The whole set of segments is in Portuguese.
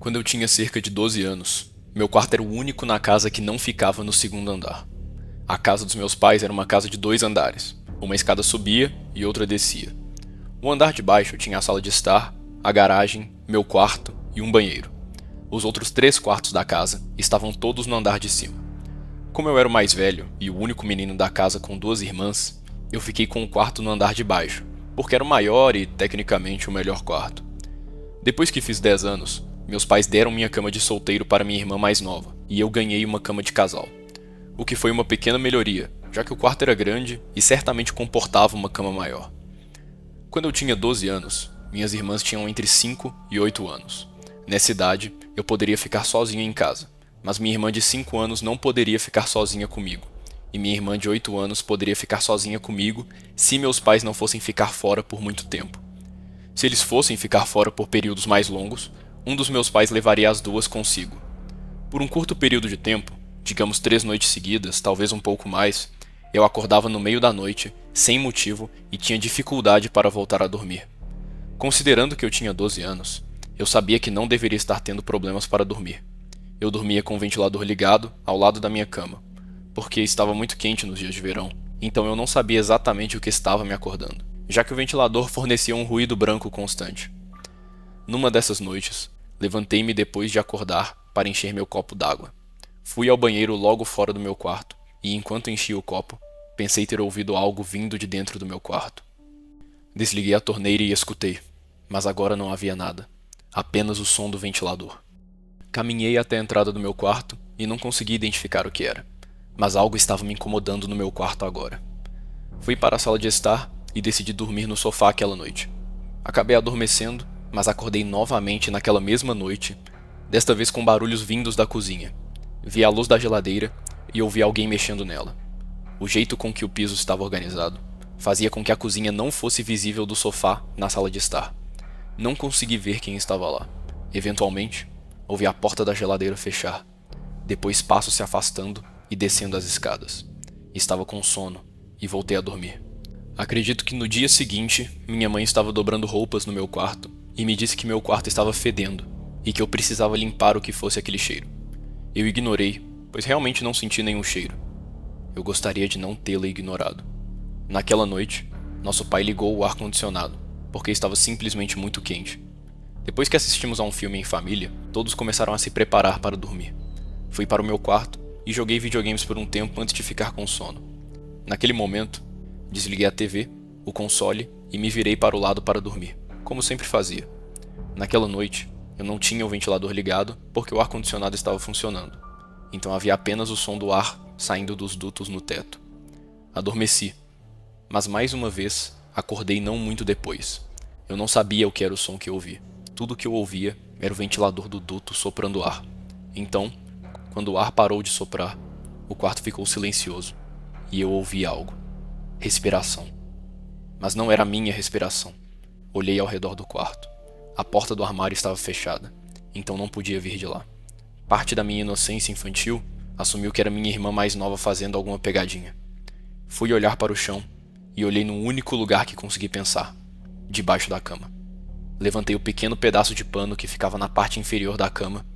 Quando eu tinha cerca de 12 anos, meu quarto era o único na casa que não ficava no segundo andar. A casa dos meus pais era uma casa de 2 andares. Uma escada subia e outra descia. O andar de baixo tinha a sala de estar, a garagem, meu quarto e um banheiro. Os outros 3 quartos da casa estavam todos no andar de cima. Como eu era o mais velho e o único menino da casa com 2 irmãs, eu fiquei com o quarto no andar de baixo, porque era o maior e, tecnicamente, o melhor quarto. Depois que fiz 10 anos, meus pais deram minha cama de solteiro para minha irmã mais nova, e eu ganhei uma cama de casal. O que foi uma pequena melhoria, já que o quarto era grande e certamente comportava uma cama maior. Quando eu tinha 12 anos, minhas irmãs tinham entre 5 e 8 anos. Nessa idade, eu poderia ficar sozinho em casa, mas minha irmã de 5 anos não poderia ficar sozinha comigo, e minha irmã de 8 anos poderia ficar sozinha comigo se meus pais não fossem ficar fora por muito tempo. Se eles fossem ficar fora por períodos mais longos, um dos meus pais levaria as duas consigo. Por um curto período de tempo, digamos 3 noites seguidas, talvez um pouco mais, eu acordava no meio da noite, sem motivo, e tinha dificuldade para voltar a dormir. Considerando que eu tinha 12 anos, eu sabia que não deveria estar tendo problemas para dormir. Eu dormia com o ventilador ligado ao lado da minha cama, porque estava muito quente nos dias de verão, então eu não sabia exatamente o que estava me acordando, já que o ventilador fornecia um ruído branco constante. Numa dessas noites, levantei-me depois de acordar para encher meu copo d'água. Fui ao banheiro logo fora do meu quarto, e enquanto enchia o copo, pensei ter ouvido algo vindo de dentro do meu quarto. Desliguei a torneira e escutei, mas agora não havia nada, apenas o som do ventilador. Caminhei até a entrada do meu quarto e não consegui identificar o que era, mas algo estava me incomodando no meu quarto agora. Fui para a sala de estar e decidi dormir no sofá aquela noite. Acabei adormecendo, mas acordei novamente naquela mesma noite, desta vez com barulhos vindos da cozinha. Vi a luz da geladeira e ouvi alguém mexendo nela. O jeito com que o piso estava organizado fazia com que a cozinha não fosse visível do sofá na sala de estar. Não consegui ver quem estava lá. Eventualmente, ouvi a porta da geladeira fechar, depois passos se afastando e descendo as escadas. Estava com sono e voltei a dormir. Acredito que no dia seguinte, minha mãe estava dobrando roupas no meu quarto e me disse que meu quarto estava fedendo e que eu precisava limpar o que fosse aquele cheiro. Eu ignorei, pois realmente não senti nenhum cheiro. Eu gostaria de não tê-la ignorado. Naquela noite, nosso pai ligou o ar-condicionado, porque estava simplesmente muito quente. Depois que assistimos a um filme em família, todos começaram a se preparar para dormir. Fui para o meu quarto e joguei videogames por um tempo antes de ficar com sono. Naquele momento, desliguei a TV, o console e me virei para o lado para dormir, como sempre fazia. Naquela noite, eu não tinha o ventilador ligado porque o ar-condicionado estava funcionando, então havia apenas o som do ar saindo dos dutos no teto. Adormeci, mas mais uma vez acordei não muito depois. Eu não sabia o que era o som que eu ouvi. Tudo que eu ouvia era o ventilador do duto soprando ar. Então, quando o ar parou de soprar, o quarto ficou silencioso e eu ouvi algo. Respiração. Mas não era a minha respiração. Olhei ao redor do quarto. A porta do armário estava fechada, então não podia vir de lá. Parte da minha inocência infantil assumiu que era minha irmã mais nova fazendo alguma pegadinha. Fui olhar para o chão e olhei no único lugar que consegui pensar: debaixo da cama. Levantei o pequeno pedaço de pano que ficava na parte inferior da cama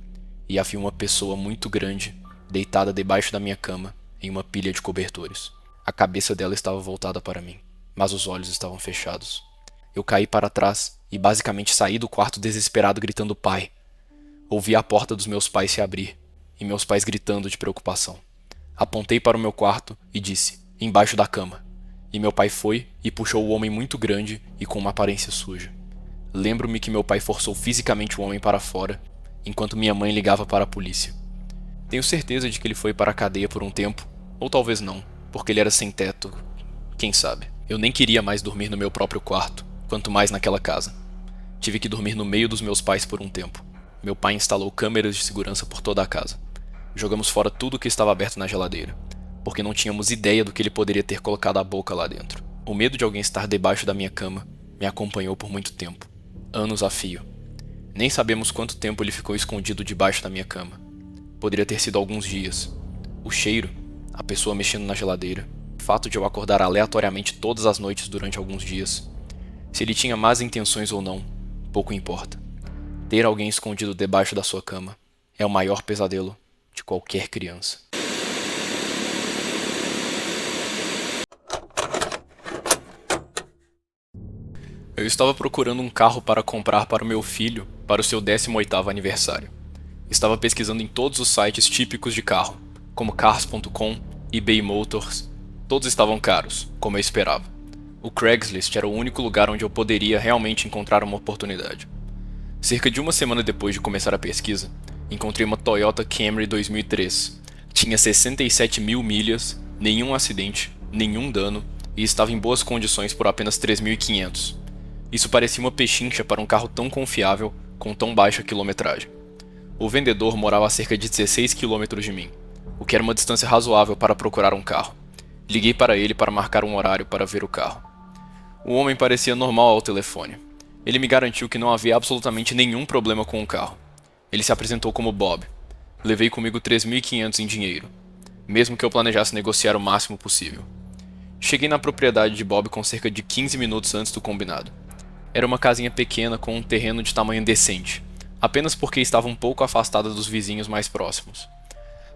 e vi uma pessoa muito grande deitada debaixo da minha cama em uma pilha de cobertores. A cabeça dela estava voltada para mim, mas os olhos estavam fechados. Eu caí para trás e basicamente saí do quarto desesperado gritando pai. Ouvi a porta dos meus pais se abrir e meus pais gritando de preocupação. Apontei para o meu quarto e disse: embaixo da cama. E meu pai foi e puxou o homem muito grande e com uma aparência suja. Lembro-me que meu pai forçou fisicamente o homem para fora, enquanto minha mãe ligava para a polícia. Tenho certeza de que ele foi para a cadeia por um tempo, ou talvez não, porque ele era sem teto, quem sabe. Eu nem queria mais dormir no meu próprio quarto, quanto mais naquela casa. Tive que dormir no meio dos meus pais por um tempo. Meu pai instalou câmeras de segurança por toda a casa. Jogamos fora tudo que estava aberto na geladeira, porque não tínhamos ideia do que ele poderia ter colocado a boca lá dentro. O medo de alguém estar debaixo da minha cama me acompanhou por muito tempo, anos a fio. Nem sabemos quanto tempo ele ficou escondido debaixo da minha cama. Poderia ter sido alguns dias. O cheiro, a pessoa mexendo na geladeira, o fato de eu acordar aleatoriamente todas as noites durante alguns dias. Se ele tinha más intenções ou não, pouco importa. Ter alguém escondido debaixo da sua cama é o maior pesadelo de qualquer criança. Eu estava procurando um carro para comprar para o meu filho para o seu 18º aniversário. Estava pesquisando em todos os sites típicos de carro, como Cars.com, eBay Motors. Todos estavam caros, como eu esperava. O Craigslist era o único lugar onde eu poderia realmente encontrar uma oportunidade. Cerca de uma semana depois de começar a pesquisa, encontrei uma Toyota Camry 2003. Tinha 67 mil milhas, nenhum acidente, nenhum dano e estava em boas condições por apenas 3.500. Isso parecia uma pechincha para um carro tão confiável com tão baixa quilometragem. O vendedor morava a cerca de 16 quilômetros de mim, o que era uma distância razoável para procurar um carro. Liguei para ele para marcar um horário para ver o carro. O homem parecia normal ao telefone. Ele me garantiu que não havia absolutamente nenhum problema com o carro. Ele se apresentou como Bob. Levei comigo 3.500 em dinheiro, mesmo que eu planejasse negociar o máximo possível. Cheguei na propriedade de Bob com cerca de 15 minutos antes do combinado. Era uma casinha pequena com um terreno de tamanho decente, apenas porque estava um pouco afastada dos vizinhos mais próximos.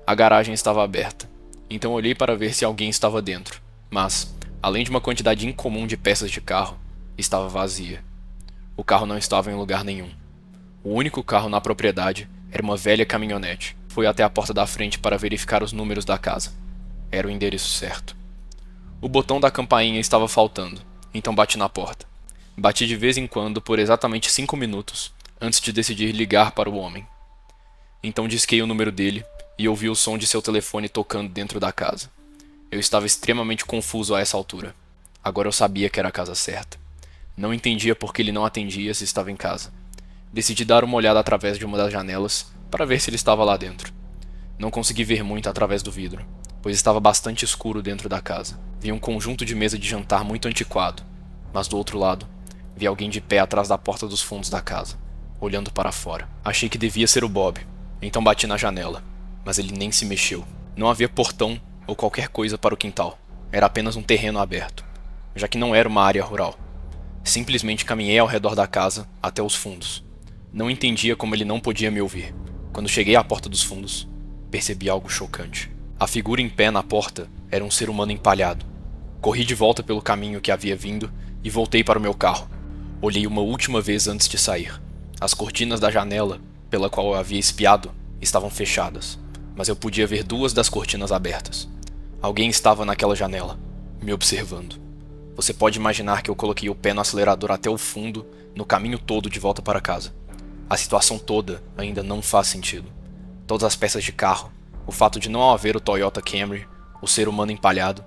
A garagem estava aberta, então olhei para ver se alguém estava dentro, mas, além de uma quantidade incomum de peças de carro, estava vazia. O carro não estava em lugar nenhum. O único carro na propriedade era uma velha caminhonete. Fui até a porta da frente para verificar os números da casa. Era o endereço certo. O botão da campainha estava faltando, então bati na porta. Bati de vez em quando por exatamente 5 minutos, antes de decidir ligar para o homem. Então disquei o número dele e ouvi o som de seu telefone tocando dentro da casa. Eu estava extremamente confuso a essa altura. Agora eu sabia que era a casa certa. Não entendia por que ele não atendia se estava em casa. Decidi dar uma olhada através de uma das janelas para ver se ele estava lá dentro. Não consegui ver muito através do vidro, pois estava bastante escuro dentro da casa. Vi um conjunto de mesa de jantar muito antiquado, mas do outro lado, vi alguém de pé atrás da porta dos fundos da casa, olhando para fora. Achei que devia ser o Bob, então bati na janela, mas ele nem se mexeu. Não havia portão ou qualquer coisa para o quintal. Era apenas um terreno aberto, já que não era uma área rural. Simplesmente caminhei ao redor da casa até os fundos. Não entendia como ele não podia me ouvir. Quando cheguei à porta dos fundos, percebi algo chocante. A figura em pé na porta era um ser humano empalhado. Corri de volta pelo caminho que havia vindo e voltei para o meu carro. Olhei uma última vez antes de sair. As cortinas da janela, pela qual eu havia espiado, estavam fechadas, mas eu podia ver 2 das cortinas abertas. Alguém estava naquela janela, me observando. Você pode imaginar que eu coloquei o pé no acelerador até o fundo, no caminho todo de volta para casa. A situação toda ainda não faz sentido. Todas as peças de carro, o fato de não haver o Toyota Camry, o ser humano empalhado.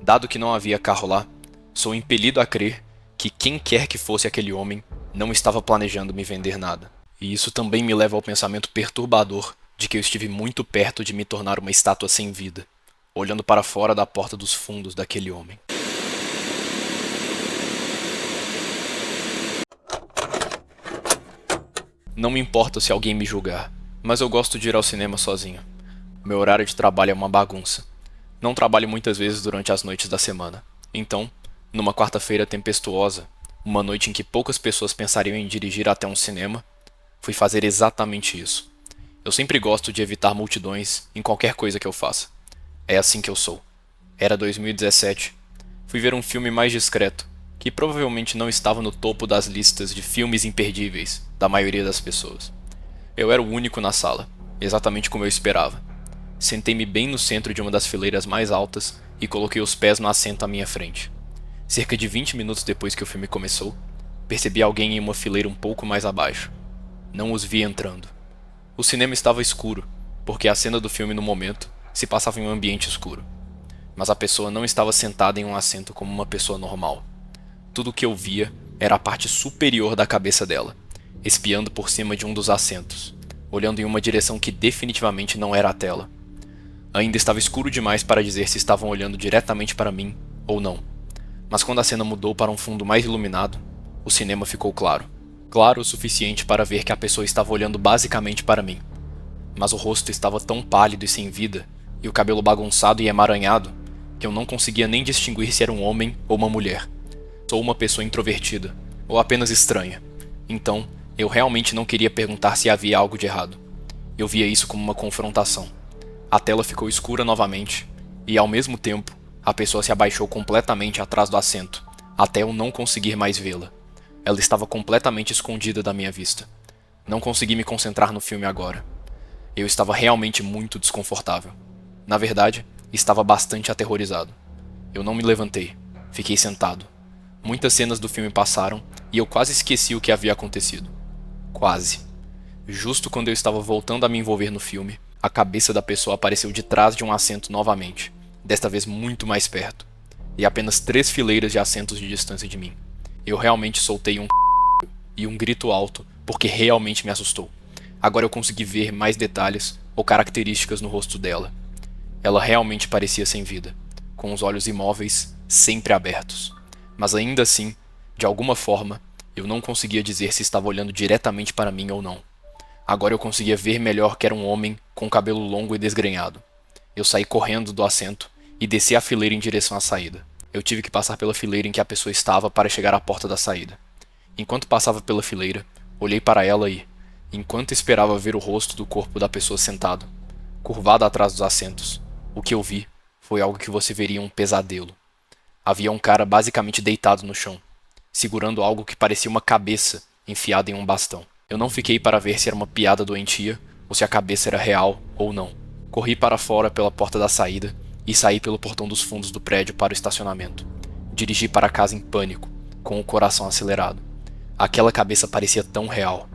Dado que não havia carro lá, sou impelido a crer que quem quer que fosse aquele homem não estava planejando me vender nada. E isso também me leva ao pensamento perturbador de que eu estive muito perto de me tornar uma estátua sem vida, olhando para fora da porta dos fundos daquele homem. Não me importa se alguém me julgar, mas eu gosto de ir ao cinema sozinho. Meu horário de trabalho é uma bagunça. Não trabalho muitas vezes durante as noites da semana. Então, numa quarta-feira tempestuosa, uma noite em que poucas pessoas pensariam em dirigir até um cinema, fui fazer exatamente isso. Eu sempre gosto de evitar multidões em qualquer coisa que eu faça. É assim que eu sou. Era 2017. Fui ver um filme mais discreto, que provavelmente não estava no topo das listas de filmes imperdíveis da maioria das pessoas. Eu era o único na sala, exatamente como eu esperava. Sentei-me bem no centro de uma das fileiras mais altas e coloquei os pés no assento à minha frente. Cerca de 20 minutos depois que o filme começou, percebi alguém em uma fileira um pouco mais abaixo. Não os vi entrando. O cinema estava escuro, porque a cena do filme no momento se passava em um ambiente escuro. Mas a pessoa não estava sentada em um assento como uma pessoa normal. Tudo o que eu via era a parte superior da cabeça dela, espiando por cima de um dos assentos, olhando em uma direção que definitivamente não era a tela. Ainda estava escuro demais para dizer se estavam olhando diretamente para mim ou não. Mas quando a cena mudou para um fundo mais iluminado, o cinema ficou claro. Claro o suficiente para ver que a pessoa estava olhando basicamente para mim. Mas o rosto estava tão pálido e sem vida, e o cabelo bagunçado e emaranhado, que eu não conseguia nem distinguir se era um homem ou uma mulher. Sou uma pessoa introvertida, ou apenas estranha. Então, Eu realmente não queria perguntar se havia algo de errado. Eu via isso como uma confrontação. A tela ficou escura novamente, e ao mesmo tempo, a pessoa se abaixou completamente atrás do assento, até eu não conseguir mais vê-la. Ela estava completamente escondida da minha vista. Não consegui me concentrar no filme agora. Eu estava realmente muito desconfortável. Na verdade, estava bastante aterrorizado. Eu não me levantei. Fiquei sentado. Muitas cenas do filme passaram e eu quase esqueci o que havia acontecido. Quase. Justo quando eu estava voltando a me envolver no filme, a cabeça da pessoa apareceu de trás de um assento novamente, desta vez muito mais perto, e apenas 3 fileiras de assentos de distância de mim. Eu realmente soltei um e um grito alto, porque realmente me assustou. Agora eu consegui ver mais detalhes ou características no rosto dela. Ela realmente parecia sem vida, com os olhos imóveis, sempre abertos. Mas ainda assim, de alguma forma, eu não conseguia dizer se estava olhando diretamente para mim ou não. Agora eu conseguia ver melhor que era um homem com cabelo longo e desgrenhado. Eu saí correndo do assento e desci a fileira em direção à saída. Eu tive que passar pela fileira em que a pessoa estava para chegar à porta da saída. Enquanto passava pela fileira, olhei para ela e, enquanto esperava ver o rosto do corpo da pessoa sentado, curvado atrás dos assentos, o que eu vi foi algo que você veria em um pesadelo. Havia um cara basicamente deitado no chão, segurando algo que parecia uma cabeça enfiada em um bastão. Eu não fiquei para ver se era uma piada doentia ou se a cabeça era real ou não. Corri para fora pela porta da saída e saí pelo portão dos fundos do prédio para o estacionamento. Dirigi para casa em pânico, com o coração acelerado. Aquela cabeça parecia tão real.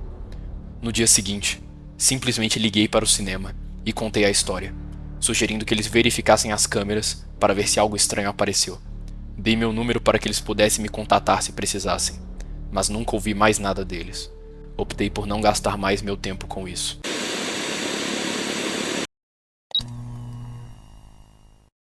No dia seguinte, simplesmente liguei para o cinema e contei a história, sugerindo que eles verificassem as câmeras para ver se algo estranho apareceu. Dei meu número para que eles pudessem me contatar se precisassem, mas nunca ouvi mais nada deles. Optei por não gastar mais meu tempo com isso.